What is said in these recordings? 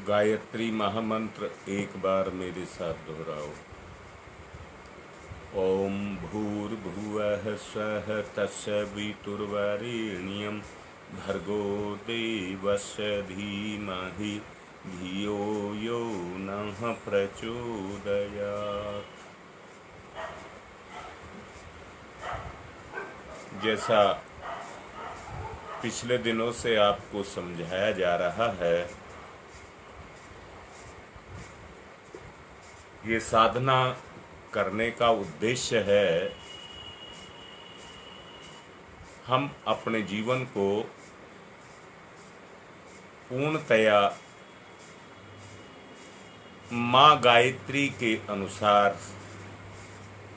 गायत्री महामंत्र एक बार मेरे साथ दोहराओ। ओम भूर्भुवः स्वः तत्सवितुर्वरेण्यं भर्गो देवस्य धीमहि धियो यो नः प्रचोदयात्। जैसा पिछले दिनों से आपको समझाया जा रहा है, ये साधना करने का उद्देश्य है हम अपने जीवन को पूर्णतया माँ गायत्री के अनुसार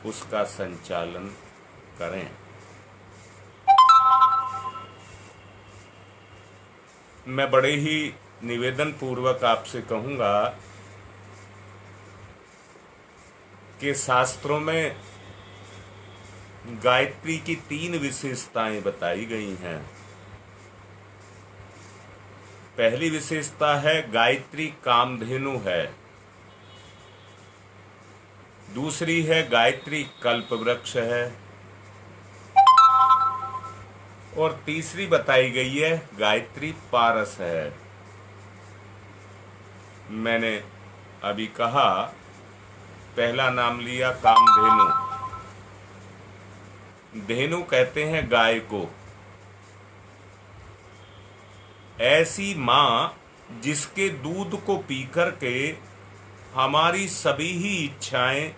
उसका संचालन करें। मैं बड़े ही निवेदन पूर्वक आपसे कहूँगा कि शास्त्रों में गायत्री की 3 विशेषताएं बताई गई हैं। पहली विशेषता है गायत्री कामधेनु है। दूसरी है गायत्री कल्प वृक्ष है। और तीसरी बताई गई है गायत्री पारस है। मैंने अभी कहा, पहला नाम लिया कामधेनु। धेनु कहते हैं गाय को। ऐसी मां जिसके दूध को पीकर के हमारी सभी ही इच्छाएं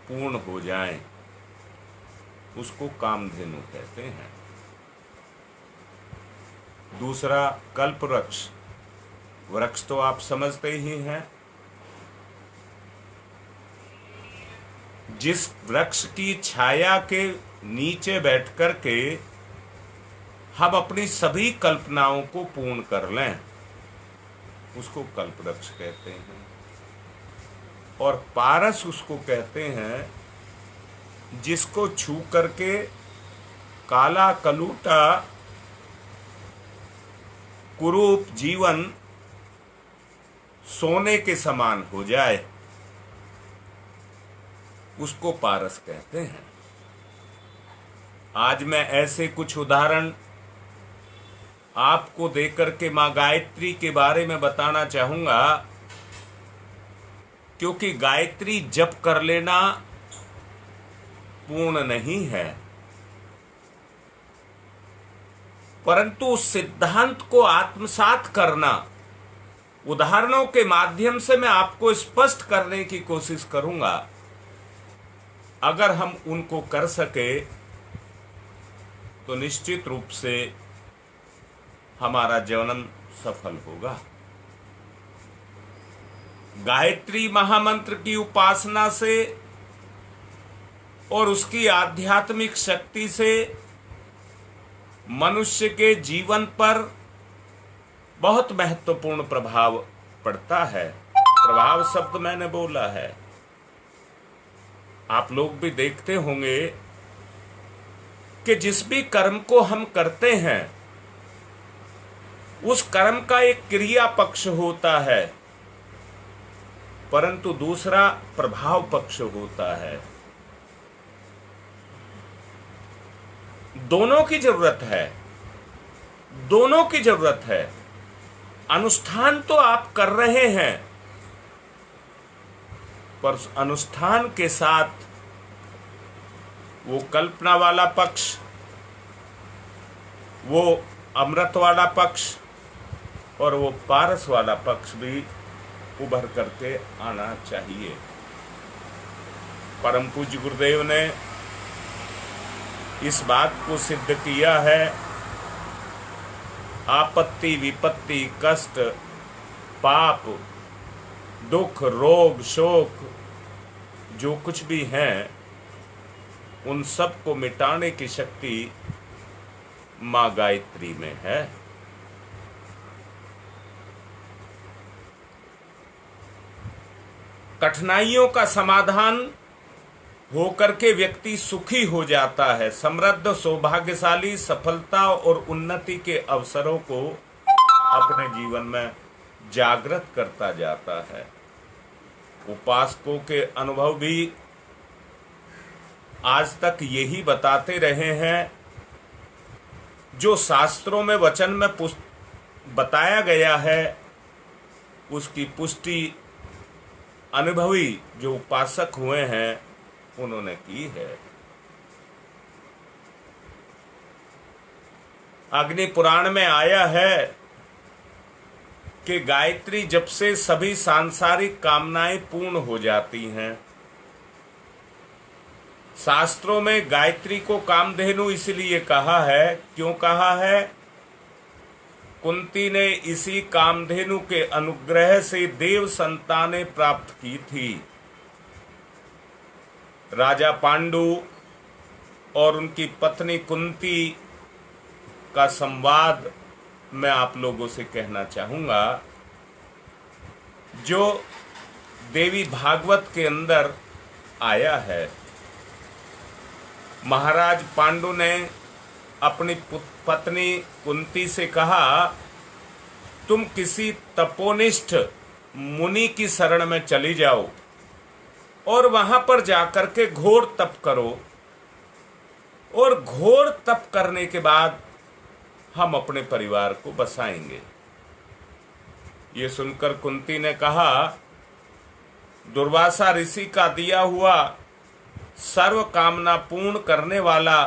पूर्ण हो जाएं, उसको कामधेनु कहते हैं। दूसरा कल्प वृक्ष। वृक्ष तो आप समझते ही हैं। जिस वृक्ष की छाया के नीचे बैठकर के हम अपनी सभी कल्पनाओं को पूर्ण कर लें, उसको कल्प वृक्ष कहते हैं। और पारस उसको कहते हैं जिसको छू करके काला कलूटा कुरूप जीवन सोने के समान हो जाए, उसको पारस कहते हैं। आज मैं ऐसे कुछ उदाहरण आपको देकर के मां गायत्री के बारे में बताना चाहूंगा, क्योंकि गायत्री जप कर लेना पूर्ण नहीं है, परंतु उस सिद्धांत को आत्मसात करना उदाहरणों के माध्यम से मैं आपको स्पष्ट करने की कोशिश करूंगा। अगर हम उनको कर सके तो निश्चित रूप से हमारा जीवन सफल होगा। गायत्री महामंत्र की उपासना से और उसकी आध्यात्मिक शक्ति से मनुष्य के जीवन पर बहुत महत्वपूर्ण प्रभाव पड़ता है। प्रभाव शब्द मैंने बोला है, आप लोग भी देखते होंगे कि जिस भी कर्म को हम करते हैं उस कर्म का एक क्रिया पक्ष होता है, परंतु दूसरा प्रभाव पक्ष होता है। दोनों की जरूरत है, दोनों की जरूरत है। अनुष्ठान तो आप कर रहे हैं, पर अनुष्ठान के साथ वो कल्पना वाला पक्ष, वो अमृत वाला पक्ष और वो पारस वाला पक्ष भी उभर करके आना चाहिए। परम पूज्य गुरुदेव ने इस बात को सिद्ध किया है। आपत्ति, विपत्ति, कष्ट, पाप, दुख, रोग, शोक जो कुछ भी हैं, उन सब को मिटाने की शक्ति मां गायत्री में है। कठिनाइयों का समाधान होकर के व्यक्ति सुखी हो जाता है, समृद्ध, सौभाग्यशाली, सफलता और उन्नति के अवसरों को अपने जीवन में जागृत करता जाता है। उपासकों के अनुभव भी आज तक यही बताते रहे हैं, जो शास्त्रों में वचन में बताया गया है उसकी पुष्टि अनुभवी जो उपासक हुए हैं उन्होंने की है। अग्नि पुराण में आया है कि गायत्री जप से सभी सांसारिक कामनाएं पूर्ण हो जाती हैं। शास्त्रों में गायत्री को कामधेनु इसलिए कहा है, क्यों कहा है? कुंती ने इसी कामधेनु के अनुग्रह से देव संतानें प्राप्त की थी। राजा पांडु और उनकी पत्नी कुंती का संवाद मैं आप लोगों से कहना चाहूंगा, जो देवी भागवत के अंदर आया है। महाराज पांडु ने अपनी पत्नी कुंती से कहा, तुम किसी तपोनिष्ठ मुनि की शरण में चली जाओ और वहां पर जाकर के घोर तप करो, और घोर तप करने के बाद हम अपने परिवार को बसाएंगे। ये सुनकर कुंती ने कहा, दुर्वासा ऋषि का दिया हुआ सर्व कामना पूर्ण करने वाला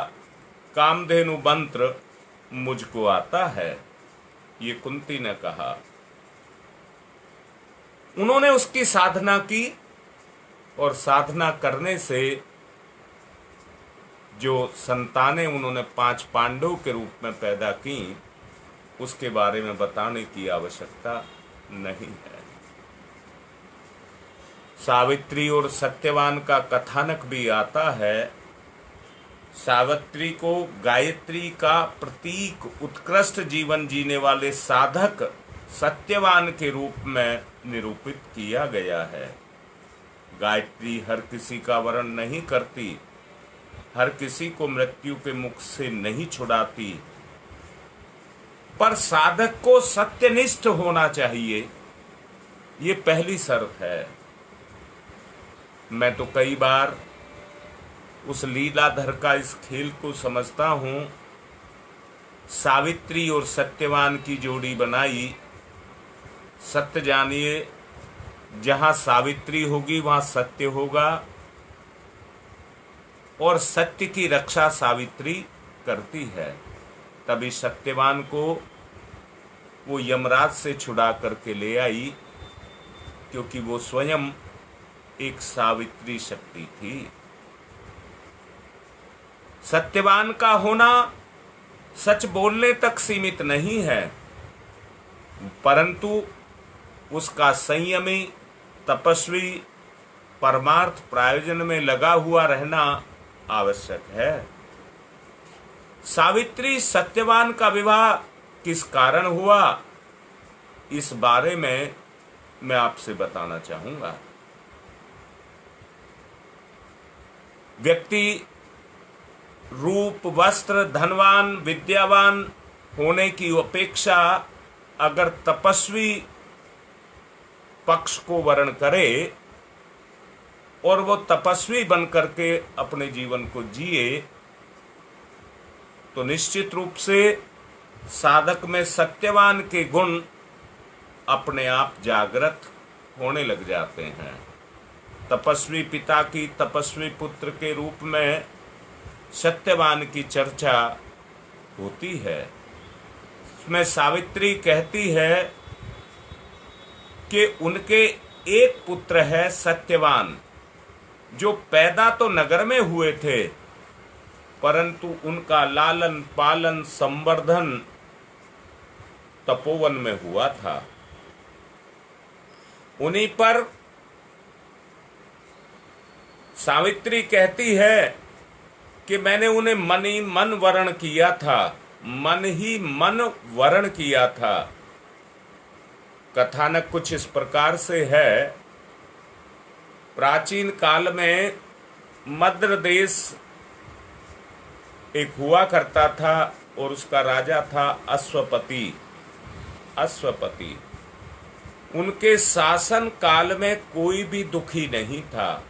कामधेनु मंत्र मुझको आता है। ये कुंती ने कहा। उन्होंने उसकी साधना की और साधना करने से जो संतानें उन्होंने 5 पांडव के रूप में पैदा की, उसके बारे में बताने की आवश्यकता नहीं है। सावित्री और सत्यवान का कथानक भी आता है। सावित्री को गायत्री का प्रतीक, उत्कृष्ट जीवन जीने वाले साधक सत्यवान के रूप में निरूपित किया गया है। गायत्री हर किसी का वरण नहीं करती, हर किसी को मृत्यु के मुख से नहीं छुड़ाती, पर साधक को सत्यनिष्ठ होना चाहिए, ये पहली शर्त है। मैं तो कई बार उस लीलाधर का इस खेल को समझता हूं। सावित्री और सत्यवान की जोड़ी बनाई। सत्य जानिए, जहां सावित्री होगी वहां सत्य होगा, और सत्य की रक्षा सावित्री करती है। तभी सत्यवान को वो यमराज से छुड़ा करके ले आई, क्योंकि वो स्वयं एक सावित्री शक्ति थी। सत्यवान का होना सच बोलने तक सीमित नहीं है, परंतु उसका संयमी, तपस्वी, परमार्थ प्रायोजन में लगा हुआ रहना आवश्यक है। सावित्री सत्यवान का विवाह किस कारण हुआ, इस बारे में मैं आपसे बताना चाहूंगा। व्यक्ति रूप, वस्त्र, धनवान, विद्यावान होने की अपेक्षा अगर तपस्वी पक्ष को वर्ण करे और वो तपस्वी बन करके अपने जीवन को जिए, तो निश्चित रूप से साधक में सत्यवान के गुण अपने आप जागृत होने लग जाते हैं। तपस्वी पिता की तपस्वी पुत्र के रूप में सत्यवान की चर्चा होती है। उसमें सावित्री कहती है कि उनके एक पुत्र है सत्यवान, जो पैदा तो नगर में हुए थे, परंतु उनका लालन पालन संवर्धन तपोवन में हुआ था। उन्हीं पर सावित्री कहती है कि मैंने उन्हें मन ही मन वरण किया था, मन ही मन वरण किया था। कथानक कुछ इस प्रकार से है। प्राचीन काल में मद्र देश एक हुआ करता था और उसका राजा था अश्वपति। उनके शासन काल में कोई भी दुखी नहीं था,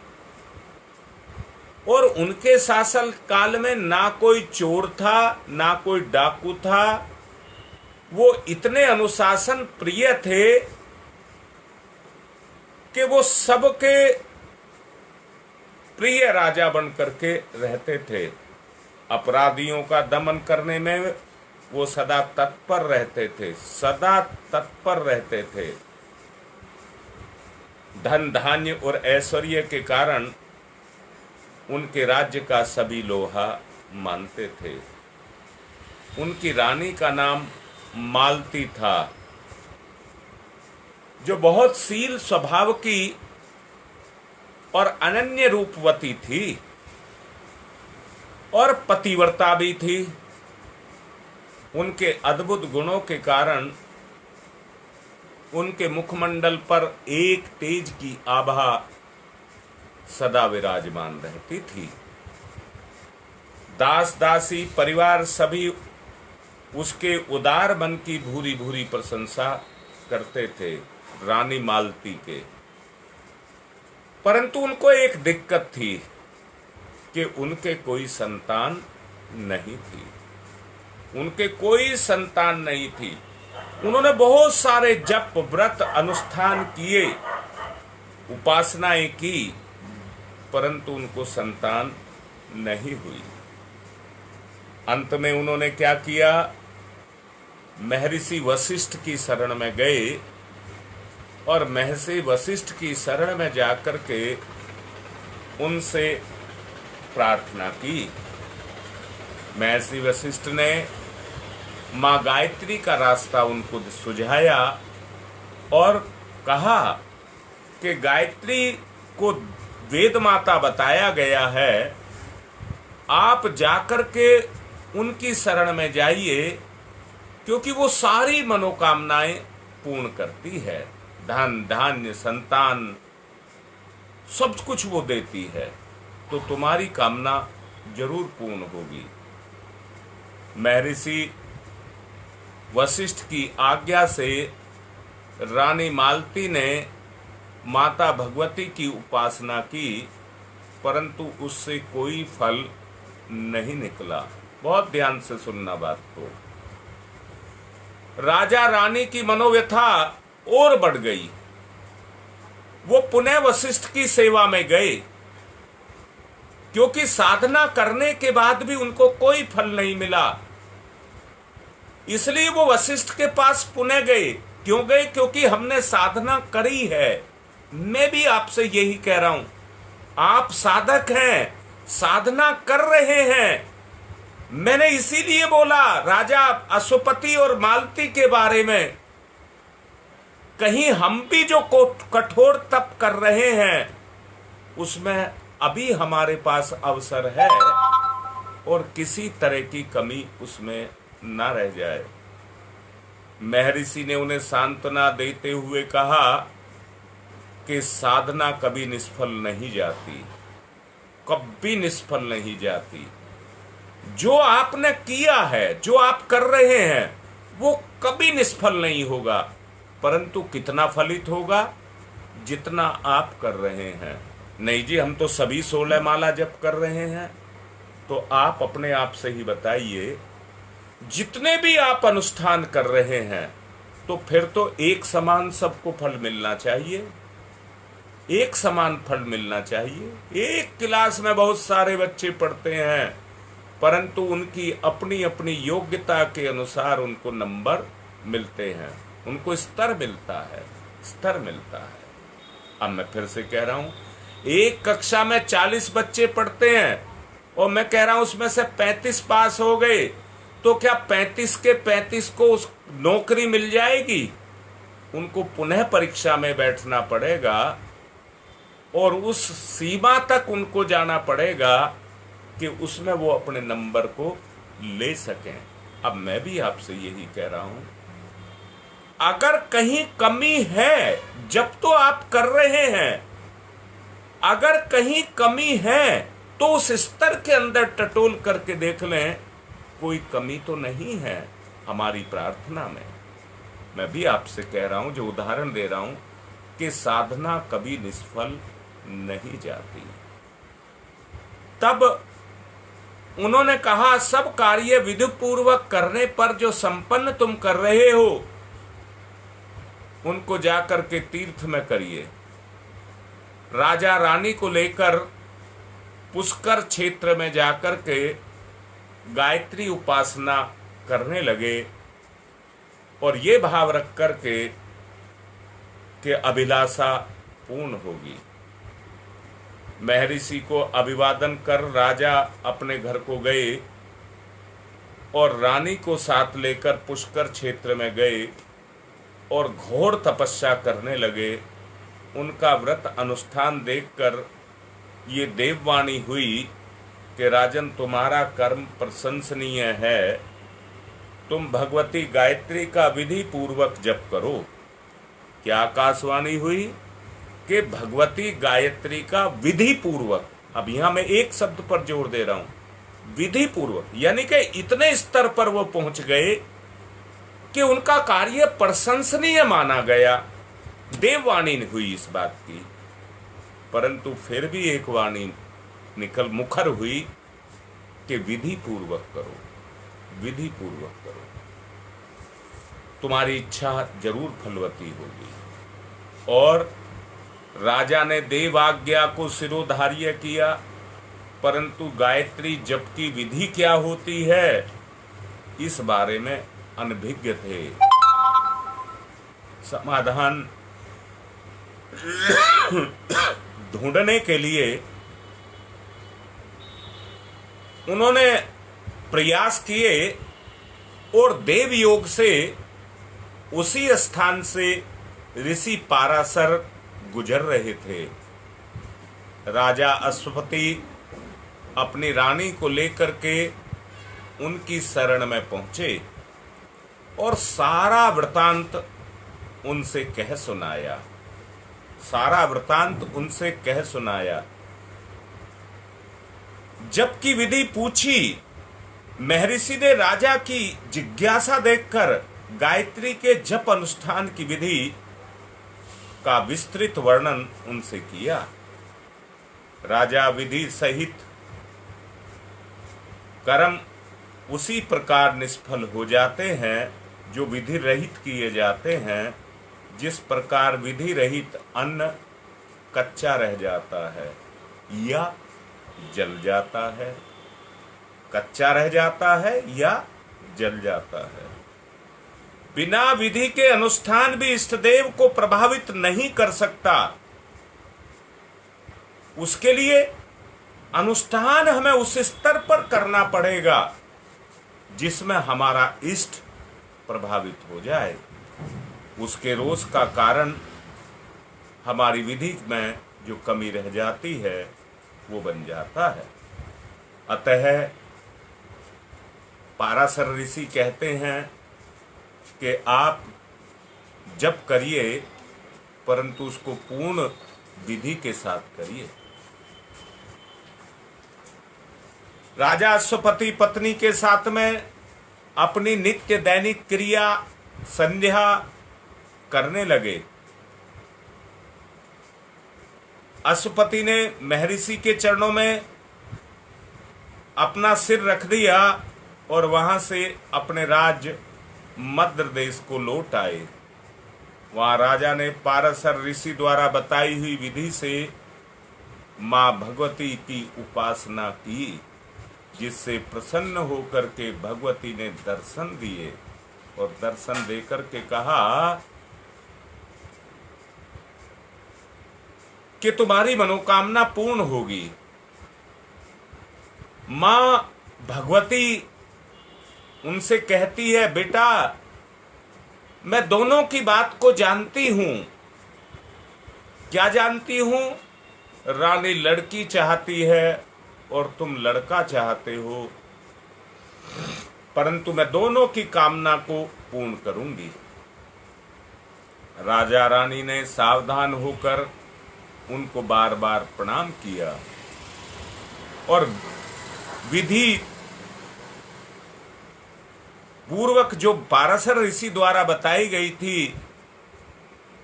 और उनके शासन काल में ना कोई चोर था, ना कोई डाकू था। वो इतने अनुशासन प्रिय थे कि वो सबके प्रिय राजा बन करके रहते थे। अपराधियों का दमन करने में वो सदा तत्पर रहते थे, सदा तत्पर रहते थे। धन धान्य और ऐश्वर्य के कारण उनके राज्य का सभी लोहा मानते थे। उनकी रानी का नाम मालती था, जो बहुत शील स्वभाव की और अनन्य रूपवती थी और पतिव्रता भी थी। उनके अद्भुत गुणों के कारण उनके मुखमंडल पर एक तेज की आभा सदा विराजमान रहती थी। दास दासी परिवार सभी उसके उदार मन की भूरी भूरी प्रशंसा करते थे रानी मालती के। परंतु उनको एक दिक्कत थी कि उनके कोई संतान नहीं थी। उनके कोई संतान नहीं थी। उन्होंने बहुत सारे जप व्रत अनुष्ठान किए, उपासनाएं की, परंतु उनको संतान नहीं हुई। अंत में उन्होंने क्या किया? महर्षि वशिष्ठ की शरण में गए और महर्षि वशिष्ठ की शरण में जाकर के उनसे प्रार्थना की। महर्षि वशिष्ठ ने मां गायत्री का रास्ता उनको सुझाया और कहा कि गायत्री को वेद माता बताया गया है, आप जाकर के उनकी शरण में जाइए, क्योंकि वो सारी मनोकामनाएं पूर्ण करती है। धन धान्य संतान सब कुछ वो देती है, तो तुम्हारी कामना जरूर पूर्ण होगी। महर्षि वशिष्ठ की आज्ञा से रानी मालती ने माता भगवती की उपासना की, परंतु उससे कोई फल नहीं निकला। बहुत ध्यान से सुनना बात को। राजा रानी की मनोव्यथा और बढ़ गई। वो पुनः वशिष्ठ की सेवा में गए, क्योंकि साधना करने के बाद भी उनको कोई फल नहीं मिला। इसलिए वो वशिष्ठ के पास पुनः गए। क्यों गए? क्योंकि हमने साधना करी है। मैं भी आपसे यही कह रहा हूं, आप साधक हैं, साधना कर रहे हैं। मैंने इसीलिए बोला राजा अश्वपति और मालती के बारे में, कहीं हम भी जो कठोर तप कर रहे हैं उसमें अभी हमारे पास अवसर है और किसी तरह की कमी उसमें ना रह जाए। महर्षि ने उन्हें सांत्वना देते हुए कहा कि साधना कभी निष्फल नहीं जाती, कभी निष्फल नहीं जाती। जो आपने किया है, जो आप कर रहे हैं, वो कभी निष्फल नहीं होगा, परंतु कितना फलित होगा? जितना आप कर रहे हैं। नहीं जी, हम तो सभी 16 माला जप कर रहे हैं। तो आप अपने आप से ही बताइए, जितने भी आप अनुष्ठान कर रहे हैं, तो फिर तो एक समान सबको फल मिलना चाहिए, एक समान फल मिलना चाहिए। एक क्लास में बहुत सारे बच्चे पढ़ते हैं, परंतु उनकी अपनी अपनी योग्यता के अनुसार उनको नंबर मिलते हैं, उनको स्तर मिलता है, स्तर मिलता है। अब मैं फिर से कह रहा हूं, एक कक्षा में 40 बच्चे पढ़ते हैं और मैं कह रहा हूं उसमें से 35 पास हो गए, तो क्या 35 के 35 को उस नौकरी मिल जाएगी? उनको पुनः परीक्षा में बैठना पड़ेगा और उस सीमा तक उनको जाना पड़ेगा कि उसमें वो अपने नंबर को ले सकें। अब मैं भी आपसे यही कह रहा हूं, अगर कहीं कमी है, जब तो आप कर रहे हैं, अगर कहीं कमी है तो उस स्तर के अंदर टटोल करके देख लें, कोई कमी तो नहीं है हमारी प्रार्थना में। मैं भी आपसे कह रहा हूं, जो उदाहरण दे रहा हूं, कि साधना कभी निष्फल नहीं जाती। तब उन्होंने कहा, सब कार्य विधि पूर्वक करने पर जो संपन्न तुम कर रहे हो, उनको जाकर के तीर्थ में करिए। राजा रानी को लेकर पुष्कर क्षेत्र में जाकर के गायत्री उपासना करने लगे और ये भाव रख कर के कि अभिलाषा पूर्ण होगी। महर्षि को अभिवादन कर राजा अपने घर को गए और रानी को साथ लेकर पुष्कर क्षेत्र में गए और घोर तपस्या करने लगे। उनका व्रत अनुष्ठान देखकर ये देववाणी हुई कि राजन, तुम्हारा कर्म प्रशंसनीय है, तुम भगवती गायत्री का विधि पूर्वक जप करो। क्या आकाशवाणी हुई कि भगवती गायत्री का विधि पूर्वक। अब यहां मैं एक शब्द पर जोर दे रहा हूं, विधि पूर्वक, यानी कि इतने स्तर पर वो पहुंच गए कि उनका कार्य प्रशंसनीय माना गया। देववाणी हुई इस बात की, परंतु फिर भी एक वाणी निकल मुखर हुई कि विधि पूर्वक करो, विधि पूर्वक करो, तुम्हारी इच्छा जरूर फलवती होगी। और राजा ने देव आज्ञा को शिरोधार्य किया, परंतु गायत्री जप की विधि क्या होती है, इस बारे में अनभिज्ञ थे। समाधान ढूंढने के लिए उन्होंने प्रयास किए और देव योग से उसी स्थान से ऋषि पाराशर गुजर रहे थे। राजा अश्वपति अपनी रानी को लेकर के उनकी शरण में पहुंचे और सारा वृतांत उनसे कह सुनाया, सारा वृतांत उनसे कह सुनाया। जप की विधि पूछी। महर्षि ने राजा की जिज्ञासा देखकर गायत्री के जप अनुष्ठान की विधि का विस्तृत वर्णन उनसे किया। राजा विधि सहित कर्म उसी प्रकार निष्फल हो जाते हैं जो विधि रहित किए जाते हैं। जिस प्रकार विधि रहित अन्न कच्चा रह जाता है या जल जाता है, कच्चा रह जाता है या जल जाता है। बिना विधि के अनुष्ठान भी इष्टदेव को प्रभावित नहीं कर सकता। उसके लिए अनुष्ठान हमें उस स्तर पर करना पड़ेगा जिसमें हमारा इष्ट प्रभावित हो जाए। उसके रोष का कारण हमारी विधि में जो कमी रह जाती है वो बन जाता है। अतः पाराशर ऋषि कहते हैं कि आप जप करिए, परंतु उसको पूर्ण विधि के साथ करिए। राजा अश्वपति पत्नी के साथ में अपनी नित्य दैनिक क्रिया संध्या करने लगे। अश्वपति ने महर्षि के चरणों में अपना सिर रख दिया और वहां से अपने राज्य मद्र देश को लौट आए। वहां राजा ने पाराशर ऋषि द्वारा बताई हुई विधि से मां भगवती की उपासना की, जिससे प्रसन्न होकर के भगवती ने दर्शन दिए और दर्शन देकर के कहा कि तुम्हारी मनोकामना पूर्ण होगी। मां भगवती उनसे कहती है, बेटा मैं दोनों की बात को जानती हूं। क्या जानती हूं? रानी लड़की चाहती है और तुम लड़का चाहते हो, परंतु मैं दोनों की कामना को पूर्ण करूंगी। राजा रानी ने सावधान होकर उनको बार बार प्रणाम किया और विधि पूर्वक जो पाराशर ऋषि द्वारा बताई गई थी,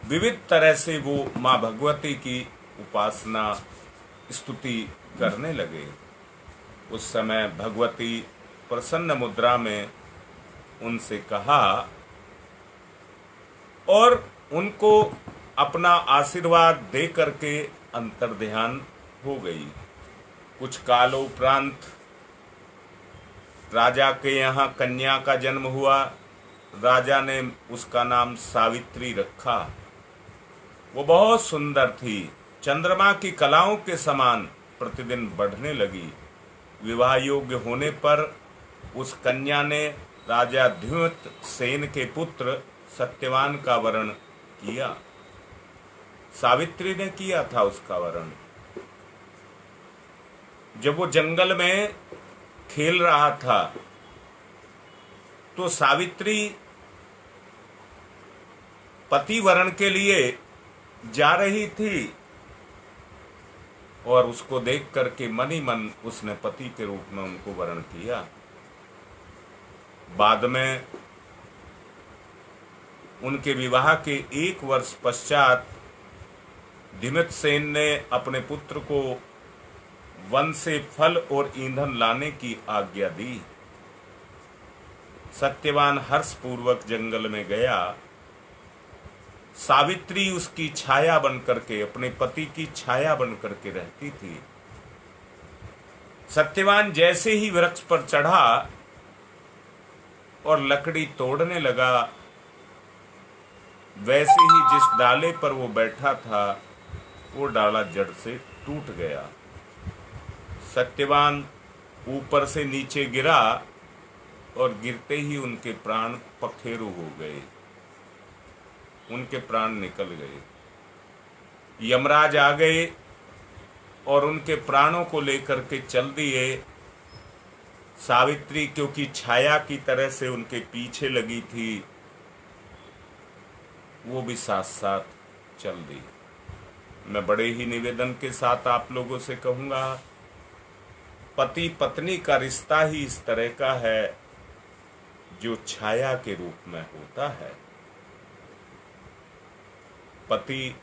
विविध तरह से वो माँ भगवती की उपासना स्तुति करने लगे। उस समय भगवती प्रसन्न मुद्रा में उनसे कहा और उनको अपना आशीर्वाद दे करके अंतर्ध्यान हो गई। कुछ काल उपरांत राजा के यहाँ कन्या का जन्म हुआ। राजा ने उसका नाम सावित्री रखा। वो बहुत सुंदर थी, चंद्रमा की कलाओं के समान प्रतिदिन बढ़ने लगी। विवाह योग्य होने पर उस कन्या ने राजा द्युमत सेन के पुत्र सत्यवान का वरण किया। सावित्री ने किया था उसका वरण। जब वो जंगल में खेल रहा था तो सावित्री पति वरण के लिए जा रही थी और उसको देख करके मन ही मन उसने पति के रूप में उनको वरण किया। बाद में उनके विवाह के 1 वर्ष पश्चात द्युमत सेन ने अपने पुत्र को वन से फल और ईंधन लाने की आज्ञा दी। सत्यवान हर्षपूर्वक जंगल में गया। सावित्री उसकी छाया बनकर के, अपने पति की छाया बनकर के रहती थी। सत्यवान जैसे ही वृक्ष पर चढ़ा और लकड़ी तोड़ने लगा, वैसे ही जिस डाले पर वो बैठा था वो डाला जड़ से टूट गया। सत्यवान ऊपर से नीचे गिरा और गिरते ही उनके प्राण पखेरु हो गए, उनके प्राण निकल गए। यमराज आ गए और उनके प्राणों को लेकर के चल दिए। सावित्री क्योंकि छाया की तरह से उनके पीछे लगी थी, वो भी साथ साथ चल दी। मैं बड़े ही निवेदन के साथ आप लोगों से कहूंगा, पति पत्नी का रिश्ता ही इस तरह का है जो छाया के रूप में होता है। पति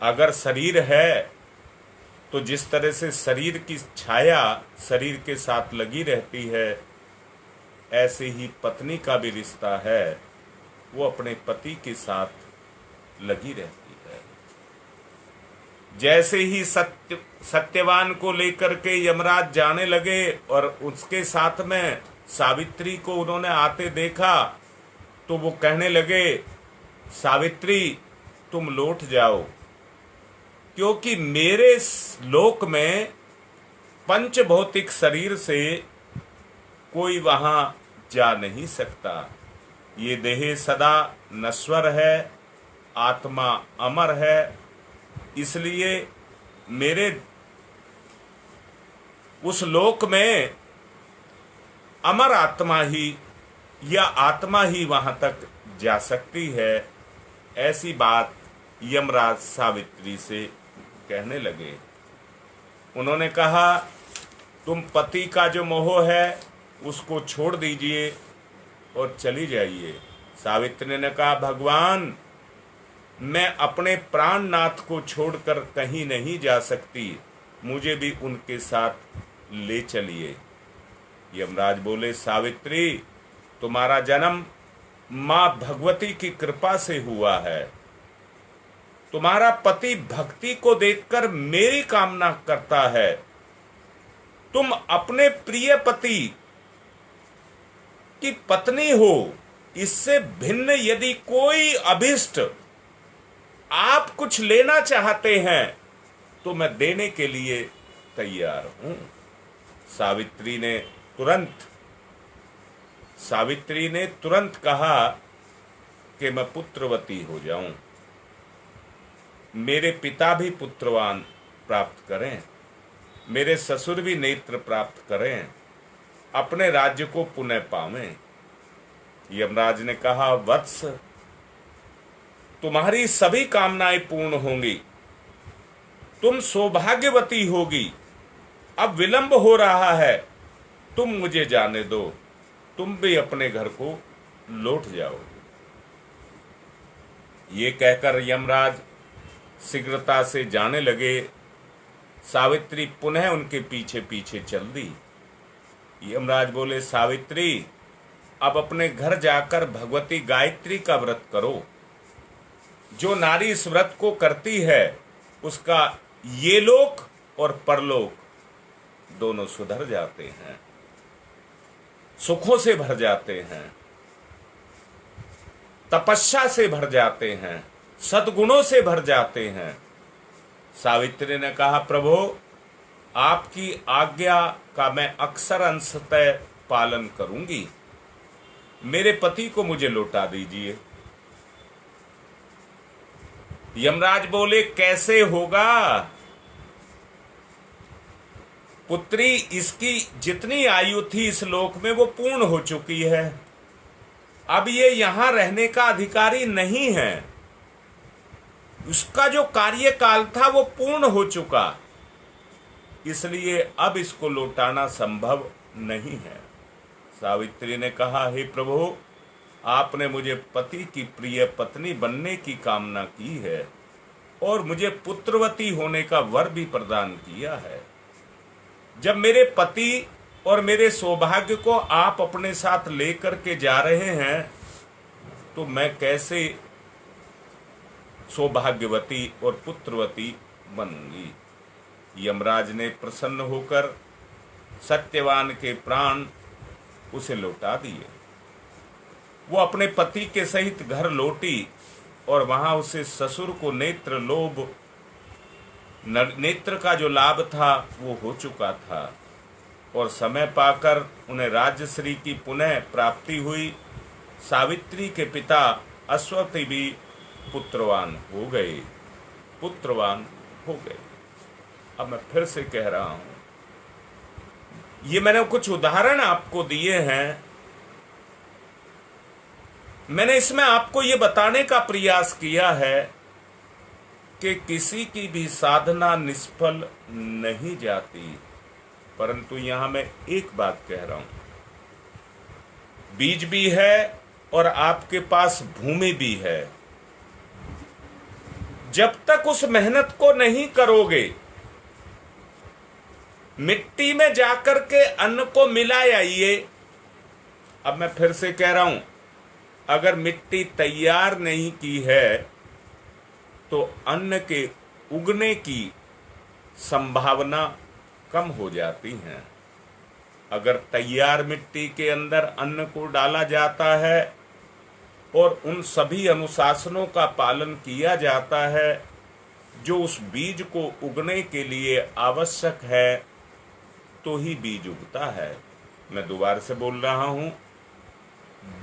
अगर शरीर है तो जिस तरह से शरीर की छाया शरीर के साथ लगी रहती है, ऐसे ही पत्नी का भी रिश्ता है, वो अपने पति के साथ लगी रहती है। जैसे ही सत्यवान को लेकर के यमराज जाने लगे और उसके साथ में सावित्री को उन्होंने आते देखा, तो वो कहने लगे, सावित्री तुम लौट जाओ, क्योंकि मेरे लोक में पंच भौतिक शरीर से कोई वहां जा नहीं सकता। ये देह सदा नश्वर है, आत्मा अमर है, इसलिए मेरे उस लोक में अमर आत्मा ही या आत्मा ही वहां तक जा सकती है। ऐसी बात यमराज सावित्री से कहने लगे। उन्होंने कहा, तुम पति का जो मोह है उसको छोड़ दीजिए और चली जाइए। सावित्री ने कहा, भगवान मैं अपने प्राणनाथ को छोड़कर कहीं नहीं जा सकती, मुझे भी उनके साथ ले चलिए। यमराज बोले, सावित्री तुम्हारा जन्म मां भगवती की कृपा से हुआ है। तुम्हारा पति भक्ति को देखकर मेरी कामना करता है। तुम अपने प्रिय पति की पत्नी हो, इससे भिन्न यदि कोई अभिष्ट आप कुछ लेना चाहते हैं तो मैं देने के लिए तैयार हूं। सावित्री ने तुरंत कहा कि मैं पुत्रवती हो जाऊं, मेरे पिता भी पुत्रवान प्राप्त करें, मेरे ससुर भी नेत्र प्राप्त करें, अपने राज्य को पुनः पावें। यमराज ने कहा, वत्स तुम्हारी सभी कामनाएं पूर्ण होंगी, तुम सौभाग्यवती होगी, अब विलंब हो रहा है, तुम मुझे जाने दो, तुम भी अपने घर को लौट जाओ। ये कहकर यमराज शीघ्रता से जाने लगे। सावित्री पुनः उनके पीछे पीछे चल दी। यमराज बोले, सावित्री, अब अपने घर जाकर भगवती गायत्री का व्रत करो। जो नारी इस व्रत को करती है उसका ये लोक और परलोक दोनों सुधर जाते हैं, सुखों से भर जाते हैं, तपस्या से भर जाते हैं, सद्गुणों से भर जाते हैं। सावित्री ने कहा, प्रभु, आपकी आज्ञा का मैं अक्सर अंशतः पालन करूंगी, मेरे पति को मुझे लौटा दीजिए। यमराज बोले, कैसे होगा पुत्री, इसकी जितनी आयु थी इस लोक में वो पूर्ण हो चुकी है, अब ये यहां रहने का अधिकारी नहीं है, उसका जो कार्यकाल था वो पूर्ण हो चुका, इसलिए अब इसको लौटाना संभव नहीं है। सावित्री ने कहा, हे प्रभु, आपने मुझे पति की प्रिय पत्नी बनने की कामना की है और मुझे पुत्रवती होने का वर भी प्रदान किया है। जब मेरे पति और मेरे सौभाग्य को आप अपने साथ लेकर के जा रहे हैं तो मैं कैसे सौभाग्यवती और पुत्रवती बनूंगी। यमराज ने प्रसन्न होकर सत्यवान के प्राण उसे लौटा दिए। वो अपने पति के सहित घर लौटी और वहां उसे ससुर को नेत्र लोभ, नेत्र का जो लाभ था वो हो चुका था और समय पाकर उन्हें राजश्री की पुनः प्राप्ति हुई। सावित्री के पिता अश्वति भी पुत्रवान हो गए, पुत्रवान हो गए। अब मैं फिर से कह रहा हूं, ये मैंने कुछ उदाहरण आपको दिए हैं, मैंने इसमें आपको ये बताने का प्रयास किया है कि किसी की भी साधना निष्फल नहीं जाती। परंतु यहां मैं एक बात कह रहा हूं, बीज भी है और आपके पास भूमि भी है। जब तक उस मेहनत को नहीं करोगे, मिट्टी में जाकर के अन्न को मिलाइए। अब मैं फिर से कह रहा हूं, अगर मिट्टी तैयार नहीं की है तो अन्न के उगने की संभावना कम हो जाती है। अगर तैयार मिट्टी के अंदर अन्न को डाला जाता है और उन सभी अनुशासनों का पालन किया जाता है जो उस बीज को उगने के लिए आवश्यक है, तो ही बीज उगता है। मैं दोबारा से बोल रहा हूं,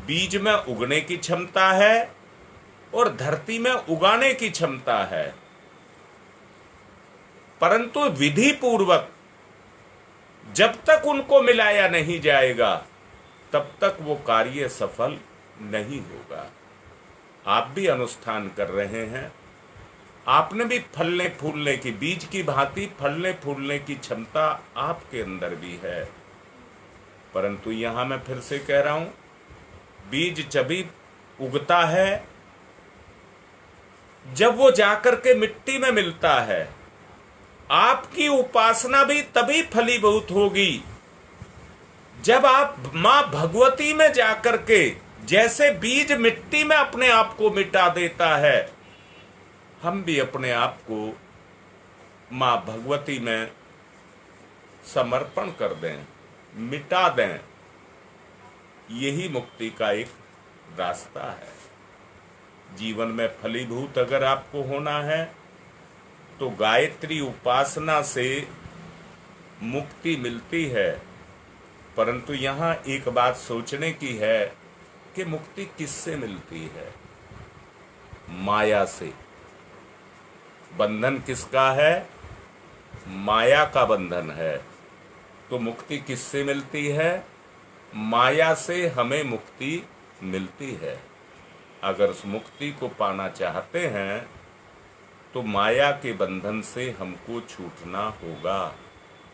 बीज में उगने की क्षमता है और धरती में उगाने की क्षमता है, परंतु विधि पूर्वक जब तक उनको मिलाया नहीं जाएगा तब तक वो कार्य सफल नहीं होगा। आप भी अनुष्ठान कर रहे हैं, आपने भी फलने फूलने की, बीज की भांति फलने फूलने की क्षमता आपके अंदर भी है। परंतु यहां मैं फिर से कह रहा हूं, बीज तभी उगता है जब वो जाकर के मिट्टी में मिलता है। आपकी उपासना भी तभी फलीभूत होगी जब आप मां भगवती में जाकर के, जैसे बीज मिट्टी में अपने आप को मिटा देता है, हम भी अपने आप को मां भगवती में समर्पण कर दें, मिटा दें। यही मुक्ति का एक रास्ता है। जीवन में फलीभूत अगर आपको होना है तो गायत्री उपासना से मुक्ति मिलती है। परंतु यहां एक बात सोचने की है कि मुक्ति किससे मिलती है? माया से। बंधन किसका है? माया का बंधन है। तो मुक्ति किससे मिलती है? माया से हमें मुक्ति मिलती है। अगर उस मुक्ति को पाना चाहते हैं तो माया के बंधन से हमको छूटना होगा,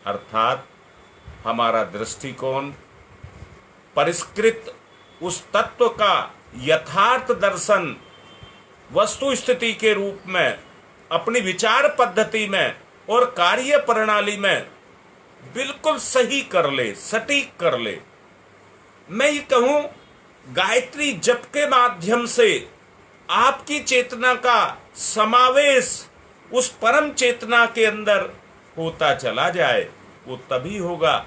अर्थात हमारा दृष्टिकोण परिष्कृत उस तत्व का यथार्थ दर्शन वस्तु स्थिति के रूप में अपनी विचार पद्धति में और कार्य प्रणाली में बिल्कुल सही कर ले, सटीक कर ले। मैं ये कहूं, गायत्री जप के माध्यम से आपकी चेतना का समावेश उस परम चेतना के अंदर होता चला जाए। वो तभी होगा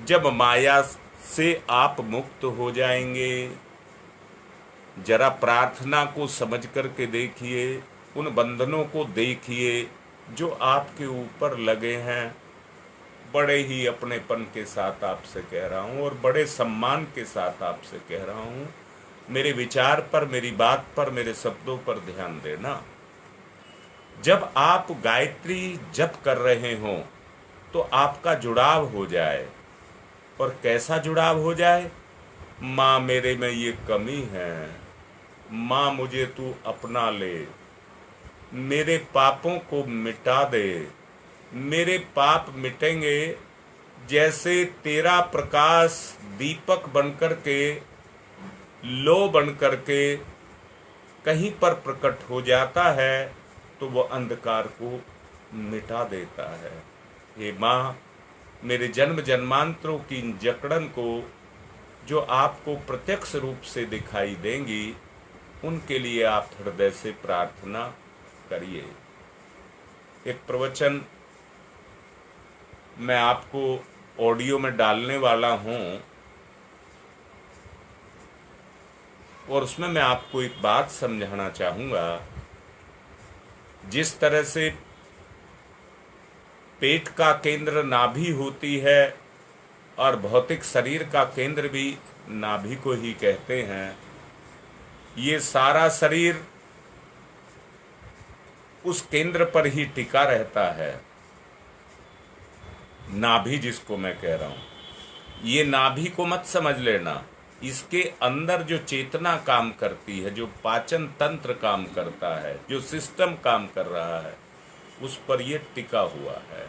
जब माया से आप मुक्त हो जाएंगे। जरा प्रार्थना को समझ करके देखिए, उन बंधनों को देखिए जो आपके ऊपर लगे हैं। बड़े ही अपनेपन के साथ आपसे कह रहा हूँ और बड़े सम्मान के साथ आपसे कह रहा हूँ, मेरे विचार पर, मेरी बात पर, मेरे शब्दों पर ध्यान देना। जब आप गायत्री जप कर रहे हो तो आपका जुड़ाव हो जाए। और कैसा जुड़ाव हो जाए? माँ मेरे में ये कमी है, माँ मुझे तू अपना ले, मेरे पापों को मिटा दे। मेरे पाप मिटेंगे जैसे तेरा प्रकाश दीपक बनकर के, लो बनकर के कहीं पर प्रकट हो जाता है तो वो अंधकार को मिटा देता है। हे माँ, मेरे जन्म जन्मांतरों की इन जकड़न को जो आपको प्रत्यक्ष रूप से दिखाई देंगी, उनके लिए आप हृदय से प्रार्थना करिए। एक प्रवचन मैं आपको ऑडियो में डालने वाला हूं और उसमें मैं आपको एक बात समझाना चाहूंगा। जिस तरह से पेट का केंद्र नाभि होती है और भौतिक शरीर का केंद्र भी नाभि को ही कहते हैं, ये सारा शरीर उस केंद्र पर ही टिका रहता है। नाभि जिसको मैं कह रहा हूं, ये नाभि को मत समझ लेना। इसके अंदर जो चेतना काम करती है, जो पाचन तंत्र काम करता है, जो सिस्टम काम कर रहा है, उस पर ये टिका हुआ है।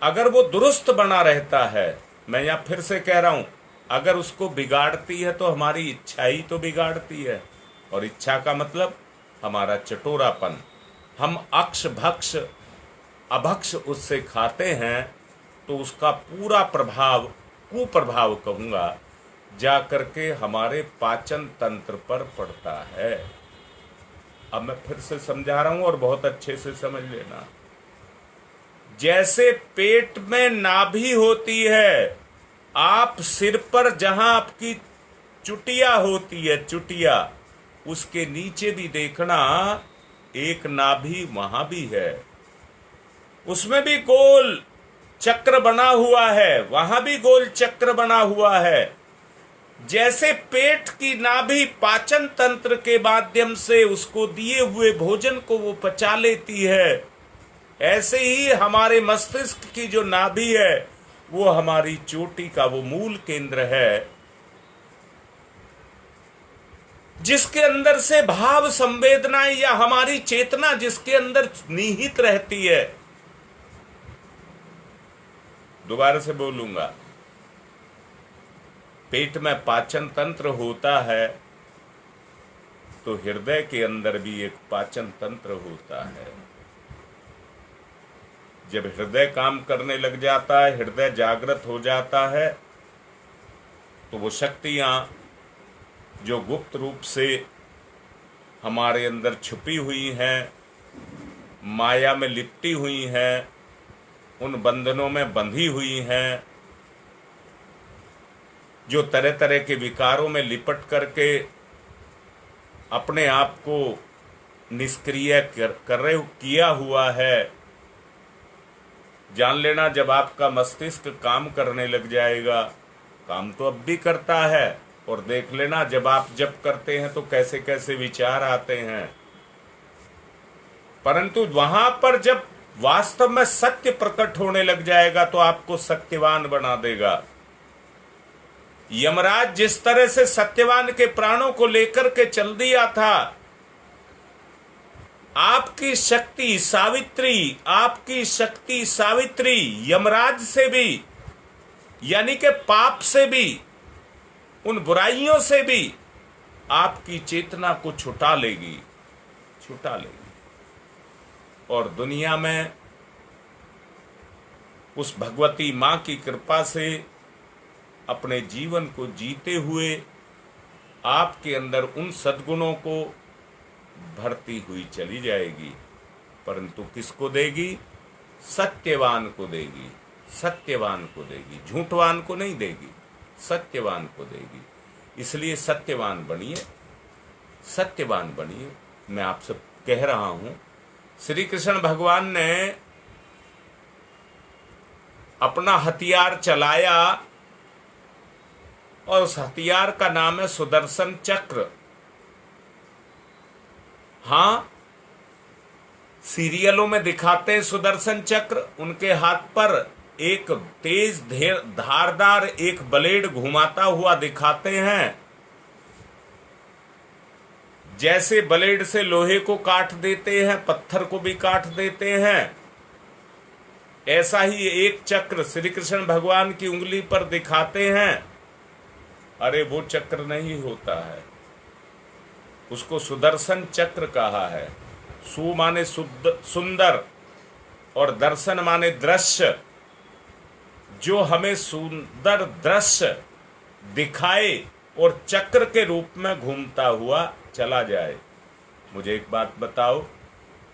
अगर वो दुरुस्त बना रहता है, मैं यहां फिर से कह रहा हूं, अगर उसको बिगाड़ती है तो हमारी इच्छा ही तो बिगाड़ती है। और इच्छा का मतलब हमारा चटोरापन। हम अक्ष भक्ष अभक्ष उससे खाते हैं तो उसका पूरा प्रभाव, कुप्रभाव कहूंगा, जा करके हमारे पाचन तंत्र पर पड़ता है। अब मैं फिर से समझा रहा हूं और बहुत अच्छे से समझ लेना। जैसे पेट में नाभि होती है, आप सिर पर जहां आपकी चुटिया होती है, चुटिया, उसके नीचे भी देखना एक नाभि वहां भी है। उसमें भी गोल चक्र बना हुआ है, वहां भी गोल चक्र बना हुआ है। जैसे पेट की नाभि पाचन तंत्र के माध्यम से उसको दिए हुए भोजन को वो पचा लेती है, ऐसे ही हमारे मस्तिष्क की जो नाभि है वो हमारी चोटी का वो मूल केंद्र है, जिसके अंदर से भाव संवेदनाएं या हमारी चेतना जिसके अंदर निहित रहती है। दोबारा से बोलूंगा, पेट में पाचन तंत्र होता है तो हृदय के अंदर भी एक पाचन तंत्र होता है। जब हृदय काम करने लग जाता है, हृदय जागृत हो जाता है, तो वो शक्तियां जो गुप्त रूप से हमारे अंदर छुपी हुई हैं, माया में लिपटी हुई हैं, उन बंधनों में बंधी हुई हैं, जो तरह तरह के विकारों में लिपट करके अपने आप को निष्क्रिय किया हुआ है। जान लेना, जब आपका मस्तिष्क काम करने लग जाएगा, काम तो अब भी करता है, और देख लेना जब आप जप करते हैं तो कैसे कैसे विचार आते हैं, परंतु वहां पर जब वास्तव में सत्य प्रकट होने लग जाएगा तो आपको सत्यवान बना देगा। यमराज जिस तरह से सत्यवान के प्राणों को लेकर के चल दिया था, आपकी शक्ति सावित्री, आपकी शक्ति सावित्री यमराज से भी, यानी कि पाप से भी, उन बुराइयों से भी आपकी चेतना को छुटा लेगी, छुटा लेगी। और दुनिया में उस भगवती मां की कृपा से अपने जीवन को जीते हुए आपके अंदर उन सद्गुणों को भरती हुई चली जाएगी। परंतु किसको देगी? सत्यवान को देगी, सत्यवान को देगी, झूठवान को नहीं देगी, सत्यवान को देगी। इसलिए सत्यवान बनिए, सत्यवान बनिए। मैं आपसे कह रहा हूं, श्री कृष्ण भगवान ने अपना हथियार चलाया और उस हथियार का नाम है सुदर्शन चक्र। हां, सीरियलों में दिखाते हैं सुदर्शन चक्र, उनके हाथ पर एक तेज धारदार एक ब्लेड घुमाता हुआ दिखाते हैं। जैसे ब्लेड से लोहे को काट देते हैं, पत्थर को भी काट देते हैं, ऐसा ही एक चक्र श्री कृष्ण भगवान की उंगली पर दिखाते हैं। अरे वो चक्र नहीं होता है, उसको सुदर्शन चक्र कहा है। सु माने सुंदर और दर्शन माने दृश्य, जो हमें सुंदर दृश्य दिखाए और चक्र के रूप में घूमता हुआ चला जाए। मुझे एक बात बताओ,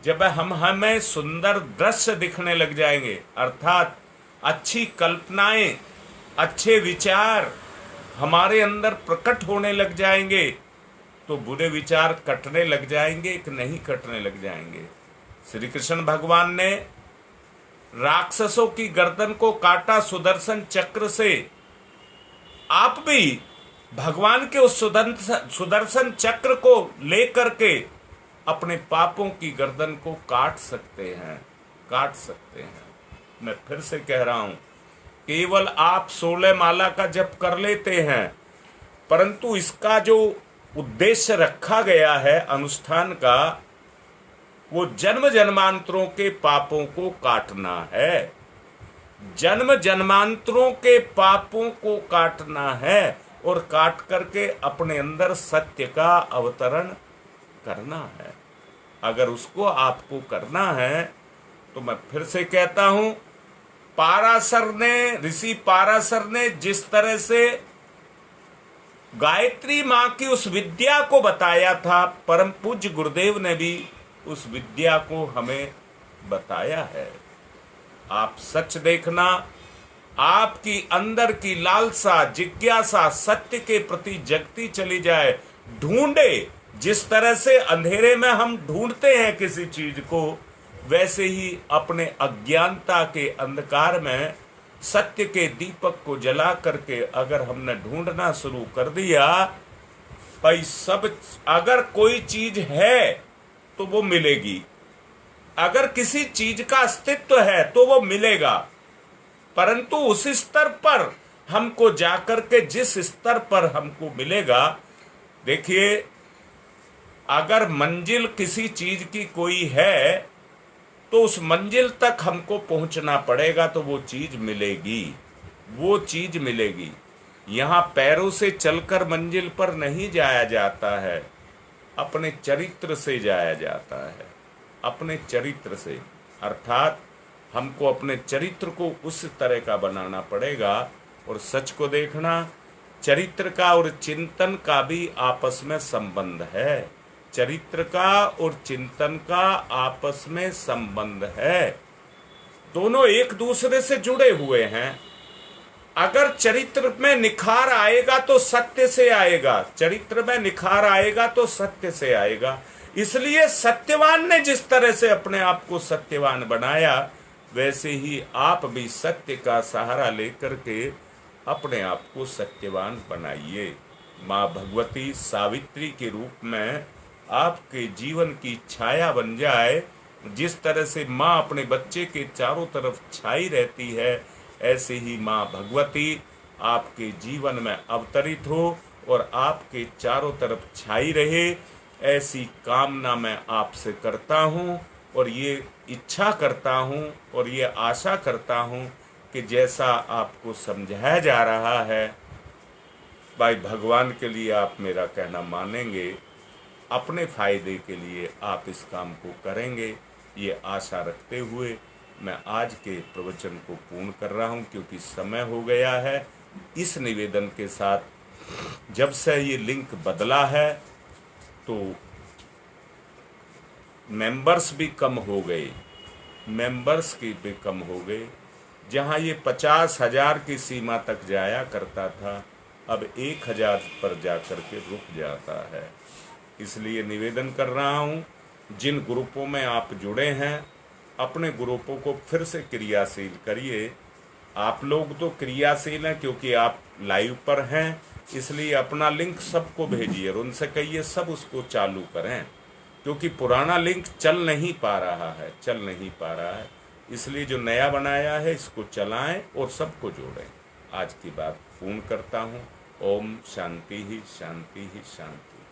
जब हमें सुंदर दृश्य दिखने लग जाएंगे, अर्थात अच्छी कल्पनाएं, अच्छे विचार हमारे अंदर प्रकट होने लग जाएंगे, तो बुरे विचार कटने लग जाएंगे कि नहीं कटने लग जाएंगे। श्री कृष्ण भगवान ने राक्षसों की गर्दन को काटा सुदर्शन चक्र से। आप भी भगवान के उस सुदर्शन चक्र को लेकर के अपने पापों की गर्दन को काट सकते हैं, काट सकते हैं। मैं फिर से कह रहा हूं, केवल आप 16 माला का जप कर लेते हैं, परंतु इसका जो उद्देश्य रखा गया है अनुष्ठान का, वो जन्म जन्मांतरों के पापों को काटना है, जन्म जन्मांतरों के पापों को काटना है और काट करके अपने अंदर सत्य का अवतरण करना है। अगर उसको आपको करना है तो मैं फिर से कहता हूं, ऋषि पाराशर ने जिस तरह से गायत्री मां की उस विद्या को बताया था, परम पूज्य गुरुदेव ने भी उस विद्या को हमें बताया है। आप सच देखना, आपकी अंदर की लालसा, जिज्ञासा सत्य के प्रति जगती चली जाए। ढूंढे, जिस तरह से अंधेरे में हम ढूंढते हैं किसी चीज को, वैसे ही अपने अज्ञानता के अंधकार में सत्य के दीपक को जला करके अगर हमने ढूंढना शुरू कर दिया, भाई सब, अगर कोई चीज है तो वो मिलेगी, अगर किसी चीज का अस्तित्व है तो वो मिलेगा, परंतु उस स्तर पर हमको जाकर के जिस स्तर पर हमको मिलेगा, देखिए, अगर मंजिल किसी चीज की कोई है तो उस मंजिल तक हमको पहुंचना पड़ेगा, तो वो चीज मिलेगी, वो चीज मिलेगी। यहां पैरों से चलकर मंजिल पर नहीं जाया जाता है, अपने चरित्र से जाया जाता है, अपने चरित्र से। अर्थात हमको अपने चरित्र को उस तरह का बनाना पड़ेगा। और सच को देखना, चरित्र का और चिंतन का भी आपस में संबंध है, चरित्र का और चिंतन का आपस में संबंध है, दोनों एक दूसरे से जुड़े हुए हैं। अगर चरित्र में निखार आएगा तो सत्य से आएगा, चरित्र में निखार आएगा तो सत्य से आएगा। इसलिए सत्यवान ने जिस तरह से अपने आप को सत्यवान बनाया, वैसे ही आप भी सत्य का सहारा लेकर के अपने आप को सत्यवान बनाइए। माँ भगवती सावित्री के रूप में आपके जीवन की छाया बन जाए। जिस तरह से माँ अपने बच्चे के चारों तरफ छाई रहती है, ऐसे ही माँ भगवती आपके जीवन में अवतरित हो और आपके चारों तरफ छाई रहे। ऐसी कामना मैं आपसे करता हूँ और ये इच्छा करता हूँ और ये आशा करता हूँ कि जैसा आपको समझाया जा रहा है, भाई भगवान के लिए आप मेरा कहना मानेंगे, अपने फायदे के लिए आप इस काम को करेंगे, ये आशा रखते हुए मैं आज के प्रवचन को पूर्ण कर रहा हूँ, क्योंकि समय हो गया है। इस निवेदन के साथ जब से ये लिंक बदला है तो मेंबर्स भी कम हो गए, मेंबर्स की भी कम हो गए। जहाँ ये 50,000 की सीमा तक जाया करता था, अब 1,000 पर जाकर के रुक जाता है। इसलिए निवेदन कर रहा हूँ, जिन ग्रुपों में आप जुड़े हैं, अपने ग्रुपों को फिर से क्रियाशील करिए। आप लोग तो क्रियाशील हैं क्योंकि आप लाइव पर हैं, इसलिए अपना लिंक सबको भेजिए और उनसे कहिए सब उसको चालू करें, क्योंकि पुराना लिंक चल नहीं पा रहा है। इसलिए जो नया बनाया है इसको चलाएं और सबको जोड़ें। आज की बात पूर्ण करता हूँ। ओम शांति ही शांति ही शांति।